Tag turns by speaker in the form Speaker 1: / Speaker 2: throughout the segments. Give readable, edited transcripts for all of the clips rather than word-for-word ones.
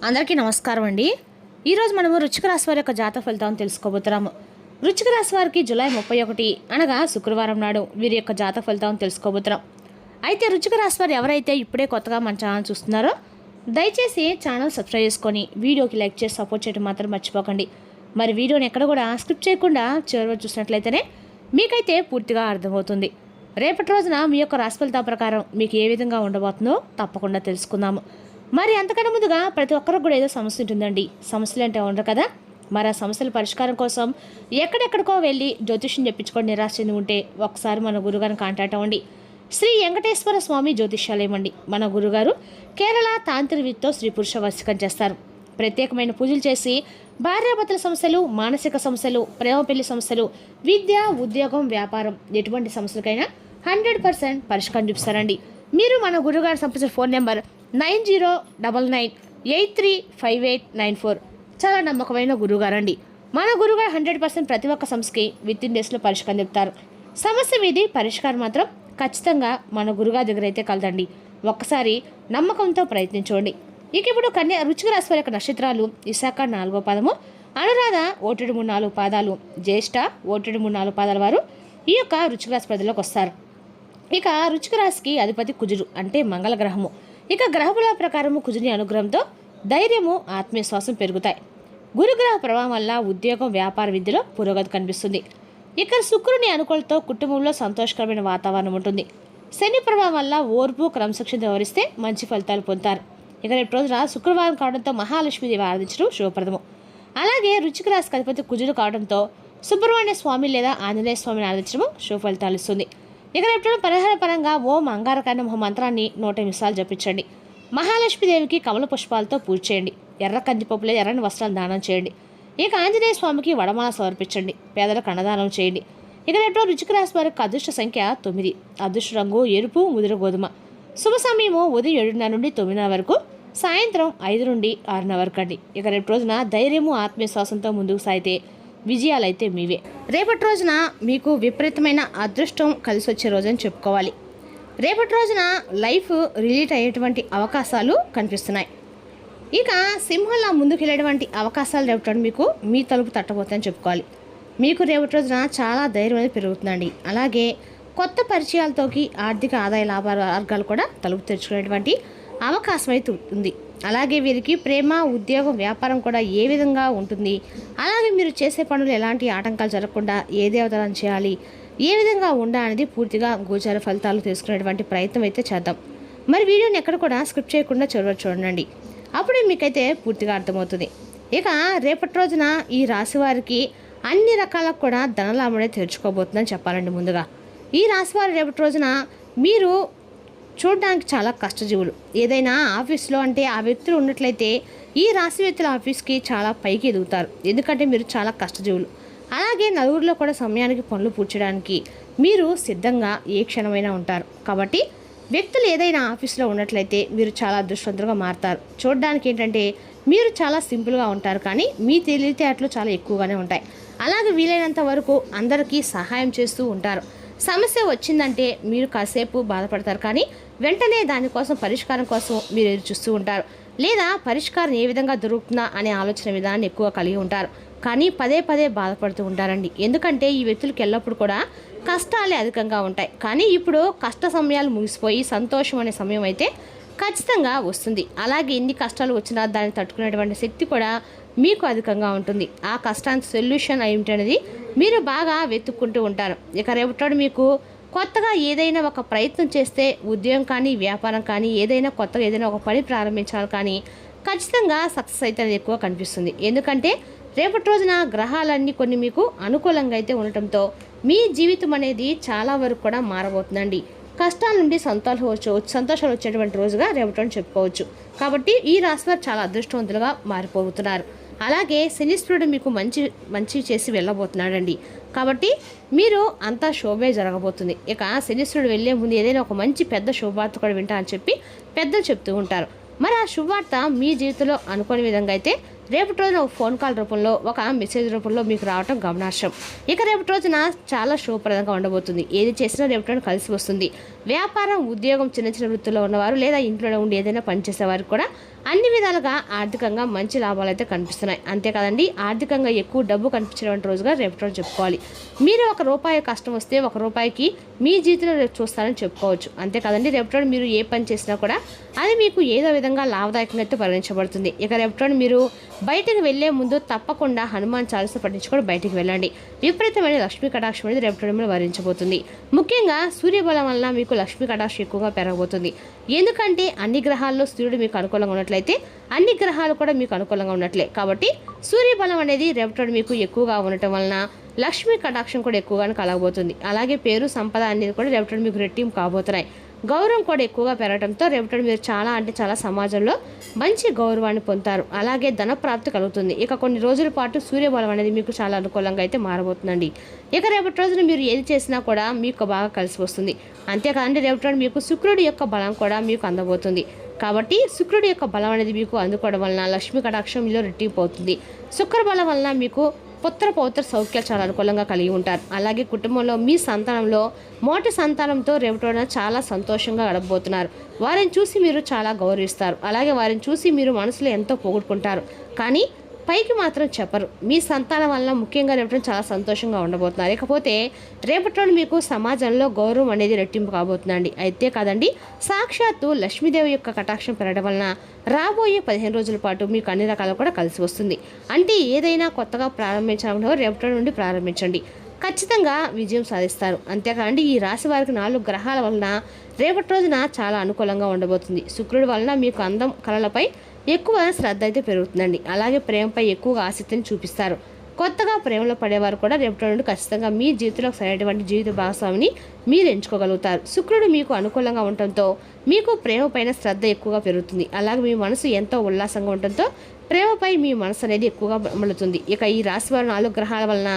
Speaker 1: అందరికీ నమస్కారం అండి. ఈరోజు మనము వృశ్చిక రాశి వారి యొక్క జాతక ఫలితాలను తెలుసుకోబోతున్నాము. వృశ్చిక రాశి వారికి జూలై 31 అనగా శుక్రవారం నాడు వీరి యొక్క జాతక ఫలితాలను తెలుసుకోబోతున్నాం. అయితే వృశ్చిక రాశి వారు ఎవరైతే ఇప్పుడే కొత్తగా మన ఛానల్ చూస్తున్నారో దయచేసి ఛానల్ సబ్స్క్రైబ్ చేసుకొని వీడియోకి లైక్ చేసి సపోర్ట్ చేయడం మాత్రం మర్చిపోకండి. మరి వీడియోని ఎక్కడ కూడా స్కిప్ చేయకుండా చివరి చూసినట్లయితేనే మీకైతే పూర్తిగా అర్థమవుతుంది. రేపటి రోజున మీ యొక్క రాశి ఫలితాల ప్రకారం మీకు ఏ విధంగా ఉండబోతుందో తప్పకుండా తెలుసుకుందాము. మరి అంతకన్నా ముందుగా ప్రతి ఒక్కరికి కూడా ఏదో సమస్య ఉంటుందండి. సమస్యలు అంటే ఉండరు కదా. మరి ఆ సమస్యల పరిష్కారం కోసం ఎక్కడెక్కడికో వెళ్ళి జ్యోతిష్యం చెప్పించుకొని నిరాశ చెంది ఉంటే ఒకసారి మన గురుగారిని కాంటాక్ట్ అవ్వండి. శ్రీ వెంకటేశ్వర స్వామి జ్యోతిష్యాలయం అండి. మన గురుగారు కేరళ తాంత్రికతో స్త్రీ పురుష వశీకరణ చేస్తారు. ప్రత్యేకమైన పూజలు చేసి భార్యాభర్తల సమస్యలు, మానసిక సమస్యలు, ప్రేమ పెళ్లి సమస్యలు, విద్య, ఉద్యోగం, వ్యాపారం ఎటువంటి సమస్యలకైనా 100% పరిష్కారం చూపిస్తారండి. మీరు మన గురుగారు సంప్రదించిన ఫోన్ నెంబర్ 9099835894. చాలా నమ్మకమైన గురుగారండి. మన గురుగారు 100% ప్రతి ఒక్క సమస్యకి విత్-ఇన్ డేస్లో పరిష్కారం చెప్తారు. సమస్య మీది పరిష్కారం మాత్రం ఖచ్చితంగా మన గురుగారి దగ్గర అయితే కలదండి. ఒక్కసారి నమ్మకంతో ప్రయత్నించండి. ఇక ఇప్పుడు వృశ్చిక రాశి వారి యొక్క నక్షత్రాలు విశాఖ 4వ పాదము, అనురాధ 1-3-4 పాదాలు, జ్యేష్ఠ 1-3-4 పాదాల వారు ఈ యొక్క వృశ్చిక రాశి పరిధిలోకి వస్తారు. ఇక వృశ్చిక రాశికి అధిపతి కుజుడు అంటే మంగళ గ్రహము. ఇక గ్రహముల ప్రకారము కుజుని అనుగ్రహంతో ధైర్యము, ఆత్మవిశ్వాసం పెరుగుతాయి. గురుగ్రహ ప్రభావం వల్ల ఉద్యోగం, వ్యాపార, విద్యలో పురోగతి కనిపిస్తుంది. ఇక శుక్రుని అనుకూలతో కుటుంబంలో సంతోషకరమైన వాతావరణం ఉంటుంది. శని ప్రభావం వల్ల ఓర్పు, క్రమశిక్షణ వ్యవహరిస్తే మంచి ఫలితాలు పొందుతారు. ఇక రేపు రోజున శుక్రవారం కావడంతో మహాలక్ష్మీదేవి ఆరాధించడం శుభప్రదము. అలాగే వృశ్చిక రాశికి అధిపతి కుజుడు కావడంతో సుబ్రహ్మణ్య స్వామి లేదా ఆంజనేయ స్వామిని ఆరాధించడం శుభ ఫలితాలు ఇస్తుంది. ఇక రేపు పరిహార పరంగా ఓం అంగారకాయ నమః మంత్రాన్ని 108 సార్లు జపించండి. మహాలక్ష్మీదేవికి కమల పుష్పాలతో పూజ చేయండి. ఎర్ర కందిపప్పు లేదా ఎర్రని వస్త్రాలు దానం చేయండి. ఇక ఆంజనేయ స్వామికి వడమాల సమర్పించండి. పేదలకు అన్నదానం చేయండి. ఇక రేపు వృశ్చిక రాశి వారికి అదృష్ట సంఖ్య 9, అదృష్ట రంగు ఎరుపు, ముదురు గోధుమ. శుభ సమయము ఉదయం 7:30 నుండి 9:00 వరకు, సాయంత్రం 5 నుండి 6:00 వరకు అండి. ఇక రేపు రోజున ధైర్యము, ఆత్మవిశ్వాసంతో ముందుకు సాగితే విజయాలైతే మీవే. రేపటి రోజున మీకు విపరీతమైన అదృష్టం కలిసి వచ్చే రోజని చెప్పుకోవాలి. రేపటి రోజున లైఫ్ రిలీట్ అయ్యేటువంటి అవకాశాలు కనిపిస్తున్నాయి. ఇక సింహంలా ముందుకు వెళ్ళేటువంటి అవకాశాలు రేపటి మీకు మీ తలుపు తట్టబోతుందని చెప్పుకోవాలి. మీకు రేపటి రోజున చాలా ధైర్యం అనేది పెరుగుతుందండి. అలాగే కొత్త పరిచయాలతోకి ఆర్థిక ఆదాయ లాభ మార్గాలు కూడా తలుపు తెరుచుకునేటువంటి అవకాశం అయితే ఉంది. అలాగే వీరికి ప్రేమ, ఉద్యోగం, వ్యాపారం కూడా ఏ విధంగా ఉంటుంది, అలాగే మీరు చేసే పనులు ఎలాంటి ఆటంకాలు జరగకుండా ఏ దేవతలను చేయాలి, ఏ విధంగా ఉండాలనేది పూర్తిగా గోచార ఫలితాలు తెలుసుకునేటువంటి ప్రయత్నం అయితే చేద్దాం. మరి వీడియోని ఎక్కడ కూడా స్కిప్ చేయకుండా చూడండి. అప్పుడే మీకైతే పూర్తిగా అర్థమవుతుంది. ఇక రేపటి రోజున ఈ రాశి వారికి అన్ని రకాలకు కూడా ధనలాభమే తెరుచుకోబోతుందని చెప్పాలండి. ముందుగా ఈ రాశి వారి రేపటి రోజున మీరు చూడడానికి చాలా కష్టజీవులు. ఏదైనా ఆఫీస్లో అంటే ఆ వ్యక్తులు ఉన్నట్లయితే ఈ రాశి వ్యక్తుల ఆఫీస్కి చాలా పైకి ఎదుగుతారు. ఎందుకంటే మీరు చాలా కష్టజీవులు. అలాగే నలుగురిలో కూడా సమయానికి పనులు పూడ్చడానికి మీరు సిద్ధంగా ఏ క్షణమైనా ఉంటారు. కాబట్టి వ్యక్తులు ఏదైనా ఆఫీస్లో ఉన్నట్లయితే మీరు చాలా అదృష్టవంతులుగా మారుతారు. చూడడానికి ఏంటంటే మీరు చాలా సింపుల్గా ఉంటారు, కానీ మీ తెలివితేటలు చాలా ఎక్కువగానే ఉంటాయి. అలాగే వీలైనంత వరకు అందరికీ సహాయం చేస్తూ ఉంటారు. సమస్య వచ్చిందంటే మీరు కాసేపు బాధపడతారు, కానీ వెంటనే దానికోసం పరిష్కారం కోసం మీరు ఎదురు చూస్తూ ఉంటారు. లేదా పరిష్కారం ఏ విధంగా దొరుకుతుందా అనే ఆలోచన విధానాన్ని ఎక్కువ కలిగి ఉంటారు, కానీ పదే బాధపడుతూ ఉంటారండి. ఎందుకంటే ఈ వ్యక్తులకు ఎల్లప్పుడూ కూడా కష్టాలే అధికంగా ఉంటాయి. కానీ ఇప్పుడు కష్ట సమయాలు ముగిసిపోయి సంతోషం అనే సమయం అయితే ఖచ్చితంగా వస్తుంది. అలాగే ఎన్ని కష్టాలు వచ్చినా దాన్ని తట్టుకునేటువంటి శక్తి కూడా మీకు అధికంగా ఉంటుంది. ఆ కష్టానికి సొల్యూషన్ ఏమిటనేది మీరు బాగా వెతుక్కుంటూ ఉంటారు. ఇక రేపటి మీకు కొత్తగా ఏదైనా ఒక ప్రయత్నం చేస్తే ఉద్యోగం కానీ, వ్యాపారం కానీ, ఏదైనా కొత్తగా ఏదైనా ఒక పని ప్రారంభించాలి, కానీ ఖచ్చితంగా సక్సెస్ అయితే ఎక్కువ కనిపిస్తుంది. ఎందుకంటే రేపటి రోజున గ్రహాలన్నీ కొన్ని మీకు అనుకూలంగా అయితే ఉండటంతో మీ జీవితం అనేది చాలా వరకు కూడా మారబోతుందండి. కష్టాల నుండి సంతోషాలు వచ్చేటువంటి రోజుగా రేపటి చెప్పుకోవచ్చు. కాబట్టి ఈ రాశి వారు చాలా అదృష్టవంతులుగా మారిపోతున్నారు. అలాగే శనీశ్వరుడు మీకు మంచి చేసి వెళ్ళబోతున్నాడండి. కాబట్టి మీరు అంతా శోభే జరగబోతుంది. ఇక శనీశ్వరుడు వెళ్ళే ముందు ఏదైనా ఒక మంచి పెద్ద శుభవార్త కూడా వింటా అని చెప్పి పెద్దలు చెప్తూ ఉంటారు. మరి ఆ శుభవార్త మీ జీవితంలో అనుకోని విధంగా అయితే రేపటి రోజున ఒక ఫోన్ కాల్ రూపంలో, ఒక మెసేజ్ రూపంలో మీకు రావటం గమనార్హం. ఇక రేపటి రోజున చాలా శుభప్రదంగా ఉండబోతుంది. ఏది చేసినా రేపటి రోజున కలిసి వస్తుంది. వ్యాపారం, ఉద్యోగం, చిన్న వృత్తుల్లో ఉన్నవారు లేదా ఇంట్లో ఉండి ఏదైనా పనిచేసే వారికి కూడా అన్ని విధాలుగా ఆర్థికంగా మంచి లాభాలు అయితే కనిపిస్తున్నాయి. అంతేకాదండి, ఆర్థికంగా ఎక్కువ డబ్బు కనిపించినటువంటి రోజుగా రేపటి రోజు చెప్పుకోవాలి. మీరు ₹1 కష్టం వస్తే ₹1 మీ జీవితంలో రేపు చూస్తారని చెప్పుకోవచ్చు. అంతేకాదండి, రేపటి రోజు మీరు ఏ పని చేసినా కూడా అది మీకు ఏదో విధంగా లాభదాయకంగా అయితే పరిగణించబడుతుంది. ఇక రేపటి రోజు మీరు బయటకు వెళ్లే ముందు తప్పకుండా హనుమాన్ చాలీసా పఠించుకొని బయటికి వెళ్ళండి. విపరీతమైన లక్ష్మీ కటాక్షం అనేది రేపటి రోజు వరించబోతుంది. ముఖ్యంగా సూర్యబలం వలన మీకు లక్ష్మీ కటాక్షం ఎక్కువగా పెరగబోతుంది. ఎందుకంటే అన్ని గ్రహాల్లో సూర్యుడు మీకు అనుకూలంగా ఉన్నట్లయితే అన్ని గ్రహాలు కూడా మీకు అనుకూలంగా ఉన్నట్లే. కాబట్టి సూర్యబలం అనేది రేపటి మీకు ఎక్కువగా ఉండటం వలన లక్ష్మీ కటాక్షం కూడా ఎక్కువగానే కలగబోతుంది. అలాగే పేరు సంపద అనేది కూడా రేపటి మీకు రెట్టింపు కాబోతున్నాయి. గౌరవం కూడా ఎక్కువగా పెరగడంతో రేపటి మీరు చాలా సమాజంలో మంచి గౌరవాన్ని పొందుతారు. అలాగే ధన ప్రాప్తి కలుగుతుంది. ఇక కొన్ని రోజుల పాటు సూర్యబలం అనేది మీకు చాలా అనుకూలంగా అయితే మారబోతుందండి. ఇక రేపటి రోజున మీరు ఏది చేసినా కూడా మీకు బాగా కలిసి వస్తుంది. అంతేకాదండి, రేపటి రోజు మీకు శుక్రుడి యొక్క బలం కూడా మీకు అందబోతుంది. కాబట్టి శుక్రుడి యొక్క బలం అనేది మీకు అందుకోవడం వలన లక్ష్మీ కటాక్షం మీలో రెట్టింపు. శుక్ర బలం వలన మీకు పుత్ర పౌత్ర సౌఖ్యాలు చాలా అనుకూలంగా కలిగి ఉంటారు. అలాగే కుటుంబంలో మీ సంతానంలో మొదటి సంతానంతో రేపటి చాలా సంతోషంగా గడపబోతున్నారు. వారిని చూసి మీరు చాలా గౌరవిస్తారు. అలాగే వారిని చూసి మీరు మనసులో ఎంతో పోగొట్టుకుంటారు. కానీ పైకి మాత్రం చెప్పరు. మీ సంతానం వల్ల ముఖ్యంగా రేపటి చాలా సంతోషంగా ఉండబోతున్నారు. ఇకపోతే రేపటి మీకు సమాజంలో గౌరవం అనేది రెట్టింపు కాబోతుందండి. అయితే కాదండి, సాక్షాత్తు లక్ష్మీదేవి యొక్క కటాక్షం పెరగడం వలన రాబోయే 15 రోజుల పాటు మీకు అన్ని రకాలు కూడా కలిసి వస్తుంది. అంటే ఏదైనా కొత్తగా ప్రారంభించాలనుకున్న రేపటి నుండి ప్రారంభించండి, ఖచ్చితంగా విజయం సాధిస్తారు. అంతేకాదండి, ఈ రాశి వారికి 4 గ్రహాల వలన రేపటి రోజున చాలా అనుకూలంగా ఉండబోతుంది. శుక్రుడి వలన మీకు అందం కళలపై ఎక్కువ శ్రద్ధ అయితే పెరుగుతుందండి. అలాగే ప్రేమపై ఎక్కువగా ఆసక్తిని చూపిస్తారు. కొత్తగా ప్రేమలో పడేవారు కూడా రేపటి నుండి ఖచ్చితంగా మీ జీవితంలో సరైనటువంటి జీవిత భాగస్వామిని మీరు ఎంచుకోగలుగుతారు. శుక్రుడు మీకు అనుకూలంగా ఉండటంతో మీకు ప్రేమ పైన శ్రద్ధ ఎక్కువగా పెరుగుతుంది. అలాగే మీ మనసు ఎంతో ఉల్లాసంగా ఉండటంతో ప్రేమపై మీ మనసు అనేది ఎక్కువగా మలుతుంది. ఇక ఈ రాశి వారి 4 గ్రహాల వలన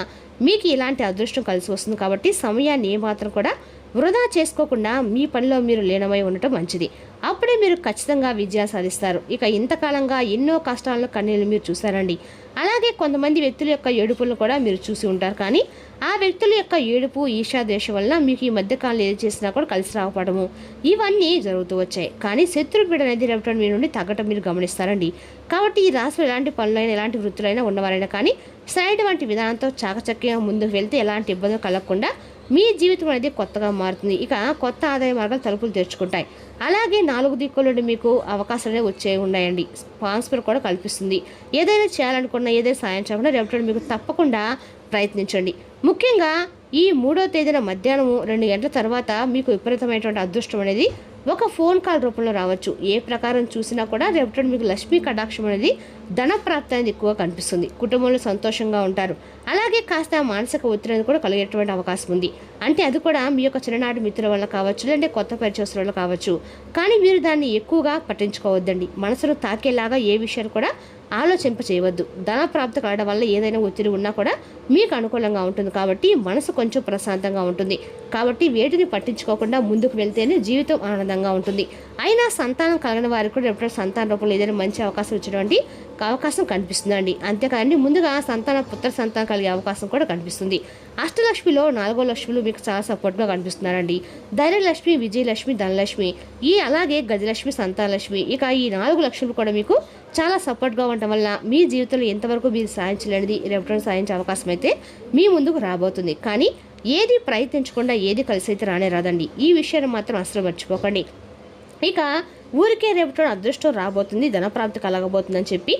Speaker 1: మీకు ఇలాంటి అదృష్టం కలిసి వస్తుంది. కాబట్టి సమయాన్ని ఏమాత్రం కూడా వృధా చేసుకోకుండా మీ పనిలో మీరు లీనమై ఉండటం మంచిది. అప్పుడే మీరు ఖచ్చితంగా విజయం సాధిస్తారు. ఇక ఇంతకాలంగా ఎన్నో కష్టాలను కన్నీళ్ళు మీరు చూశారండి. అలాగే కొంతమంది వ్యక్తుల యొక్క ఏడుపులను కూడా మీరు చూసి ఉంటారు. కానీ ఆ వ్యక్తుల యొక్క ఏడుపు ఈర్ష్యాద్వేషం వల్ల మీకు ఈ మధ్యకాలంలో ఏది చేసినా కూడా కలిసి రావడము ఇవన్నీ జరుగుతూ వచ్చాయి. కానీ శత్రుపీడ అనేది రేపటి మీ నుండి తగ్గటం మీరు గమనిస్తారండి. కాబట్టి ఈ రాశిలో ఎలాంటి పనులైనా ఎలాంటి వృత్తులైనా ఉన్నవారైనా కానీ సరైనటువంటి విధానంతో చాకచక్యంగా ముందుకు వెళ్తే ఎలాంటి ఇబ్బందులు కలగకుండా మీ జీవితం అనేది కొత్తగా మారుతుంది. ఇక కొత్త ఆదాయ మార్గాలు తలుపులు తెరుచుకుంటాయి. అలాగే 4 దిక్కుల నుండి మీకు అవకాశాలు వచ్చే ఉన్నాయండి. స్పాన్సర్ కూడా కల్పిస్తుంది. ఏదైనా చేయాలనుకున్నా ఏదైనా సాయం చేయకుండా రేపటి మీకు తప్పకుండా ప్రయత్నించండి. ముఖ్యంగా ఈ 3వ తేదీన మధ్యాహ్నం 2 గంటల తర్వాత మీకు విపరీతమైనటువంటి అదృష్టం అనేది ఒక ఫోన్ కాల్ రూపంలో రావచ్చు. ఏ ప్రకారం చూసినా కూడా రేపటి మీకు లక్ష్మీ కటాక్షం అనేది ధన ప్రాప్తి అనేది ఎక్కువగా కనిపిస్తుంది. కుటుంబంలో సంతోషంగా ఉంటారు. అలాగే కాస్త మానసిక ఒత్తిడి కూడా కలిగేటువంటి అవకాశం ఉంది. అంటే అది కూడా మీ యొక్క చిన్ననాటి మిత్రుల వల్ల కావచ్చు, లేదంటే కొత్త పరిచయస్తుల వల్ల కావచ్చు. కానీ మీరు దాన్ని ఎక్కువగా పట్టించుకోవద్దండి. మనసును తాకేలాగా ఏ విషయాలు కూడా ఆలోచింప చేయవద్దు. ధన ప్రాప్తి కలగడం వల్ల ఏదైనా ఒత్తిడి ఉన్నా కూడా మీకు అనుకూలంగా ఉంటుంది. కాబట్టి మనసు కొంచెం ప్రశాంతంగా ఉంటుంది. కాబట్టి వేటిని పట్టించుకోకుండా ముందుకు వెళ్తేనే జీవితం ఆనందంగా ఉంటుంది. అయినా సంతానం కలిగిన వారికి కూడా ఎప్పుడైనా సంతాన రూపంలో ఏదైనా మంచి అవకాశం వచ్చినటువంటి అవకాశం కనిపిస్తుందండి. అంతేకాదండి, ముందుగా పుత్ర సంతానం కలిగే అవకాశం కూడా కనిపిస్తుంది. అష్టలక్ష్మిలో 4వ లక్ష్మిలు మీకు చాలా సపోర్ట్గా కనిపిస్తున్నారండి. ధైర్యలక్ష్మి, విజయలక్ష్మి, ధనలక్ష్మి, అలాగే గజలక్ష్మి, సంతానలక్ష్మి. ఇక ఈ 4 లక్ష్ములు కూడా మీకు చాలా సపోర్ట్గా ఉండటం వల్ల మీ జీవితంలో ఎంతవరకు మీరు సాధించలేనిది రేపటి సాధించే అవకాశం అయితే మీ ముందుకు రాబోతుంది. కానీ ఏది ప్రయత్నించకుండా ఏది కలిసి అయితే రానే రాదండి. ఈ విషయాన్ని మాత్రం అసలు మర్చిపోకండి. ఇక ఊరికే రేపటి అదృష్టం రాబోతుంది, ధనప్రాప్తి కలగబోతుందని చెప్పి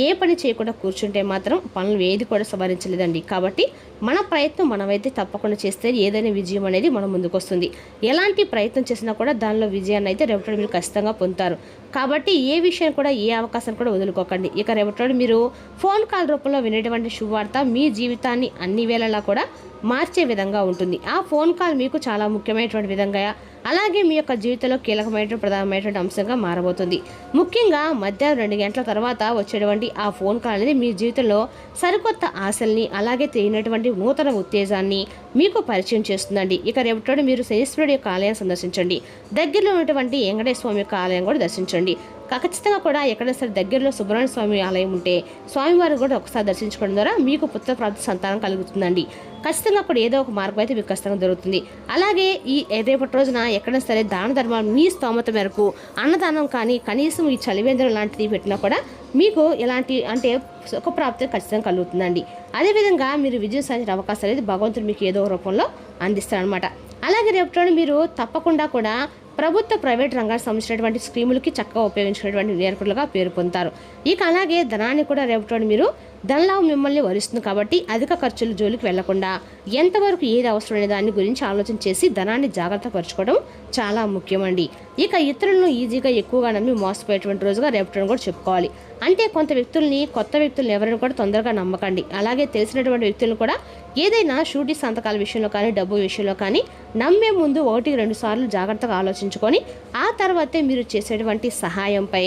Speaker 1: ఏ పని చేయకుండా కూర్చుంటే మాత్రం పనులు ఏది కూడా సవరించలేదండి. కాబట్టి మన ప్రయత్నం మనమైతే తప్పకుండా చేస్తే ఏదైనా విజయం అనేది మన ముందుకు వస్తుంది. ఎలాంటి ప్రయత్నం చేసినా కూడా దానిలో విజయాన్ని అయితే రేపటి మీరు ఖచ్చితంగా పొందుతారు. కాబట్టి ఏ విషయం కూడా ఏ అవకాశం కూడా వదులుకోకండి. ఇక రేపటి మీరు ఫోన్ కాల్ రూపంలో వినేటువంటి శుభవార్త మీ జీవితాన్ని అన్ని వేళలా కూడా మార్చే విధంగా ఉంటుంది. ఆ ఫోన్ కాల్ మీకు చాలా ముఖ్యమైనటువంటి విధంగా అలాగే మీ యొక్క జీవితంలో కీలకమైనటువంటి ప్రధానమైనటువంటి అంశంగా మారబోతుంది. ముఖ్యంగా మధ్యాహ్నం 2 గంటల తర్వాత వచ్చేటువంటి ఆ ఫోన్ కాల్ అనేది మీ జీవితంలో సరికొత్త ఆశల్ని అలాగే తెలియనటువంటి నూతన ఉత్తేజాన్ని మీకు పరిచయం చేస్తుందండి. ఇక రేపటి మీరు శనీశ్వరుడి యొక్క ఆలయం సందర్శించండి. దగ్గరలో ఉన్నటువంటి వెంకటేశ్వర స్వామి యొక్క ఆలయం కూడా దర్శించండి. ఖచ్చితంగా కూడా ఎక్కడైనా సరే దగ్గరలో సుబ్రహ్మణ్య స్వామి ఆలయం ఉంటే స్వామివారిని కూడా ఒకసారి దర్శించుకోవడం ద్వారా మీకు పుత్రప్రాప్తి సంతానం కలుగుతుందండి. ఖచ్చితంగా కూడా ఏదో ఒక మార్గం అయితే మీకు ఖచ్చితంగా దొరుకుతుంది. అలాగే ఈ రేపటి రోజున ఎక్కడైనా సరే దాన ధర్మాలు మీ స్తోమత మేరకు అన్నదానం కానీ కనీసం ఈ చలివేంద్రం లాంటిది పెట్టినా కూడా మీకు ఎలాంటి అంటే సుఖప్రాప్తి ఖచ్చితంగా కలుగుతుందండి. అదేవిధంగా మీరు విజయం సాధించిన అవకాశాలు అనేది భగవంతుడు మీకు ఏదో రూపంలో అందిస్తారనమాట. అలాగే రేపటి మీరు తప్పకుండా కూడా ప్రభుత్వ ప్రైవేట్ రంగానికి సంబంధించినటువంటి స్కీములకి చక్కగా ఉపయోగించినటువంటి నేర్పులుగా పేరు పొందుతారు. ఇక అలాగే ధనాన్ని కూడా రేపటి మీరు ధనలాభం మిమ్మల్ని వరిస్తుంది కాబట్టి అధిక ఖర్చుల జోలికి వెళ్లకుండా ఎంతవరకు ఏది అవసరమైన దాని గురించి ఆలోచన చేసి ధనాన్ని జాగ్రత్త పరచుకోవడం చాలా ముఖ్యమండి. ఇక ఇతరులను ఈజీగా ఎక్కువగా నమ్మి మోసపోయేటువంటి రోజుగా రేపటిని కూడా చెప్పుకోవాలి. అంటే కొత్త వ్యక్తులను ఎవరైనా కూడా తొందరగా నమ్మకండి. అలాగే తెలిసినటువంటి వ్యక్తులను కూడా ఏదైనా షూటీ సంతకాల విషయంలో కానీ డబ్బు విషయంలో కానీ నమ్మే ముందు 1-2 సార్లు జాగ్రత్తగా ఆలోచించుకొని ఆ తర్వాతే మీరు చేసేటువంటి సహాయంపై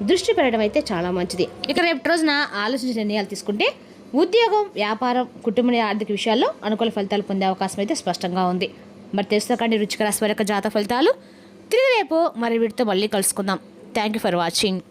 Speaker 1: దృష్టి పెట్టడం అయితే చాలా మంచిది. ఇక రేపటి రోజున ఆలోచించిన నిర్ణయాలు తీసుకుంటే ఉద్యోగం, వ్యాపారం, కుటుంబ ఆర్థిక విషయాల్లో అనుకూల ఫలితాలు పొందే అవకాశం అయితే స్పష్టంగా ఉంది. మరి తెలుసుకోకండి వృశ్చిక రాశి వారి యొక్క జాతక ఫలితాలు. తిరిగి రేపు మరి వీటితో మళ్ళీ కలుసుకుందాం. Thank you for watching.